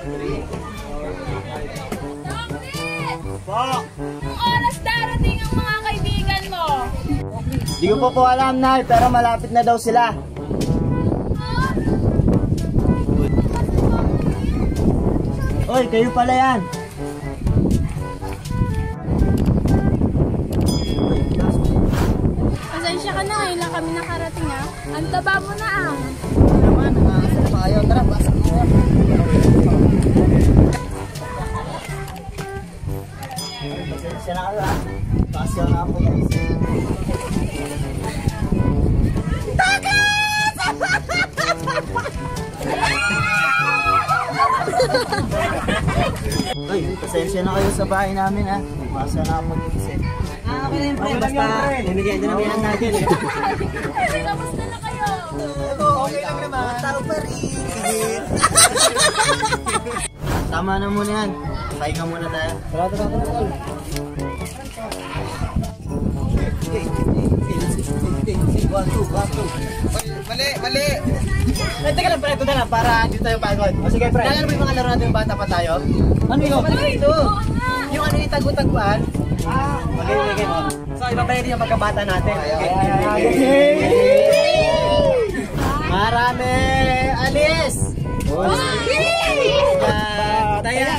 Po! Ang oras darating ang mga kaibigan mo. Di ko po alam, Nay, pero malapit na daw sila. Oy, kayo pala yan. Pasensya ka na, ngayon lang kami nakarating ha. Ang taba mo na ang. Naman, nakakasal pa kayo. Tara, basa mo. Pasensya na kayo, ha. Pasensya na po yan. Ay, pasensya na kayo sa bahay namin, ha. Pasensya na ako mag-isip. Okay na yung pre, basta bibigyan din namin natin eh. Kamusta na kayo? Ito, okay lang naman. Tao pa rin. Tama na muna yan. Pahinga muna tayo. Tara. Mali. Teka lang, pre. Ito na lang para hindi tayo pagod. O sige, pre. Nalala mo yung mga laro natin yung bata pa tayo? Ano yun? Ito. Yung ano yung tagu-taguan? Okay mo. So, ibabayad yung pagkabata natin. Marami! Alis! Taya!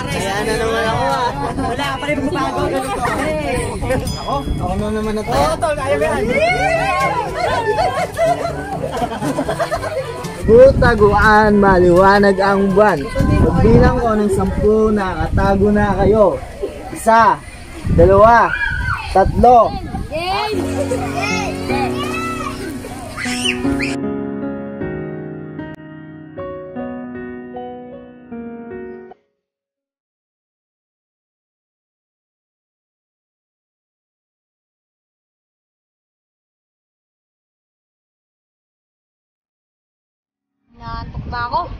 Kaya na naman ako ah. Wala pa rin magbago. Ako na naman na tayo. Oo, tol. Kaya ba yan? Taguan, maliwanag ang buwan. Pagbilang ko ng 10, nakatago na kayo. 1, 2, 3. Naantok ba ako?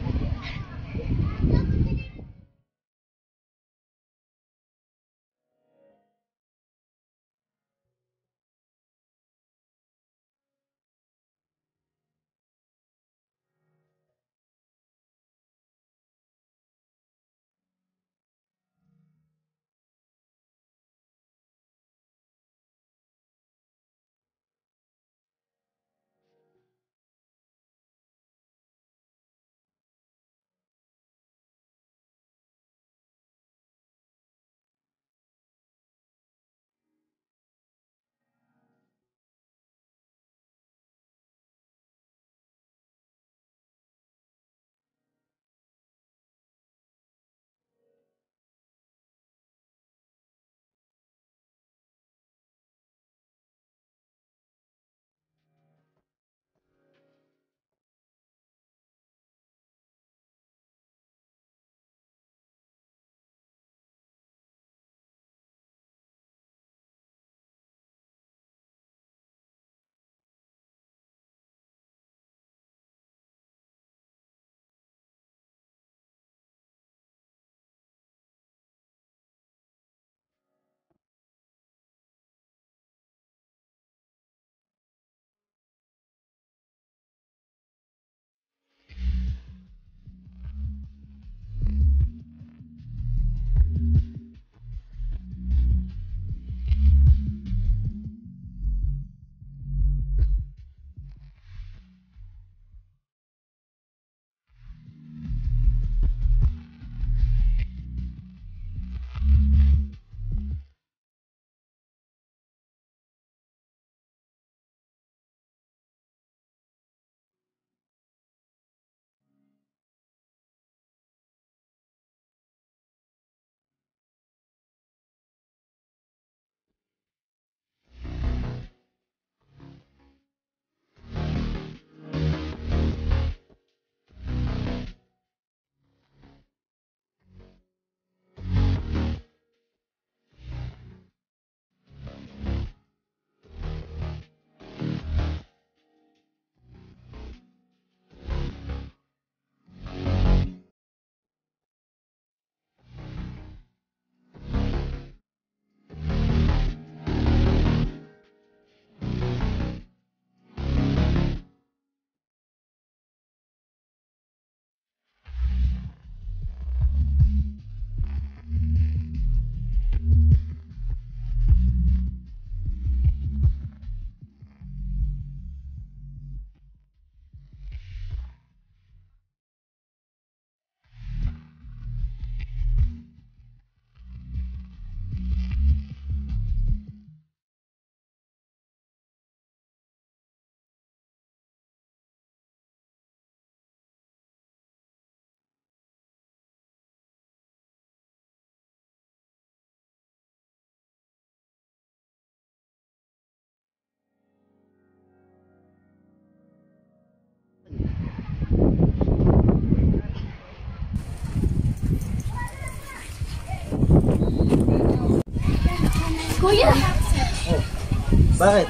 Bakit?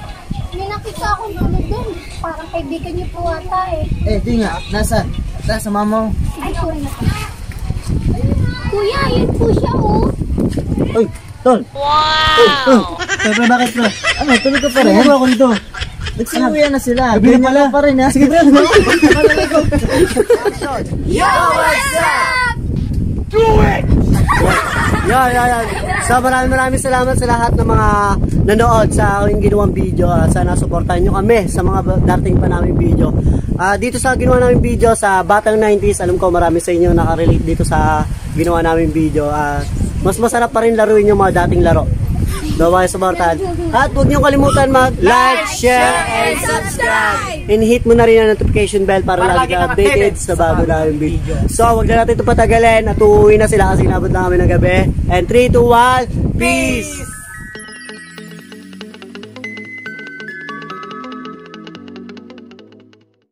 May nakita akong dulo dun. Parang kaibigan niyo po ata eh. Eh, di nga. Nasaan? Sa mama mo. Ay, sorry na. Kuya, yan po siya oh. Uy, tol. Wow! Siyempre, bakit bro? Ano, tulog ka pa rin? Ano ako dito? Nagsinuya na sila. Gabi na pala. Pa rin ha. Sige bro. Yo, what's up? Yan. So maraming salamat sa lahat ng mga nanood sa aking ginawang video. Sana suportahan nyo kami sa mga dating pa namin video. Dito sa ginawa namin video sa Batang 90s, alam ko marami sa inyo nakarelate dito sa ginawa namin video. Mas masarap pa rin laruin yung mga dating laro. Dawa kayo suportahan. At huwag nyo kalimutan mag-like, share, and subscribe. And hit mo na rin ang notification bell para lagi ka updated sa bago namin video. So huwag na natin ito patagalin at uuwi na sila kasi inabot na kami ng gabi. And 3, 2, 1, peace!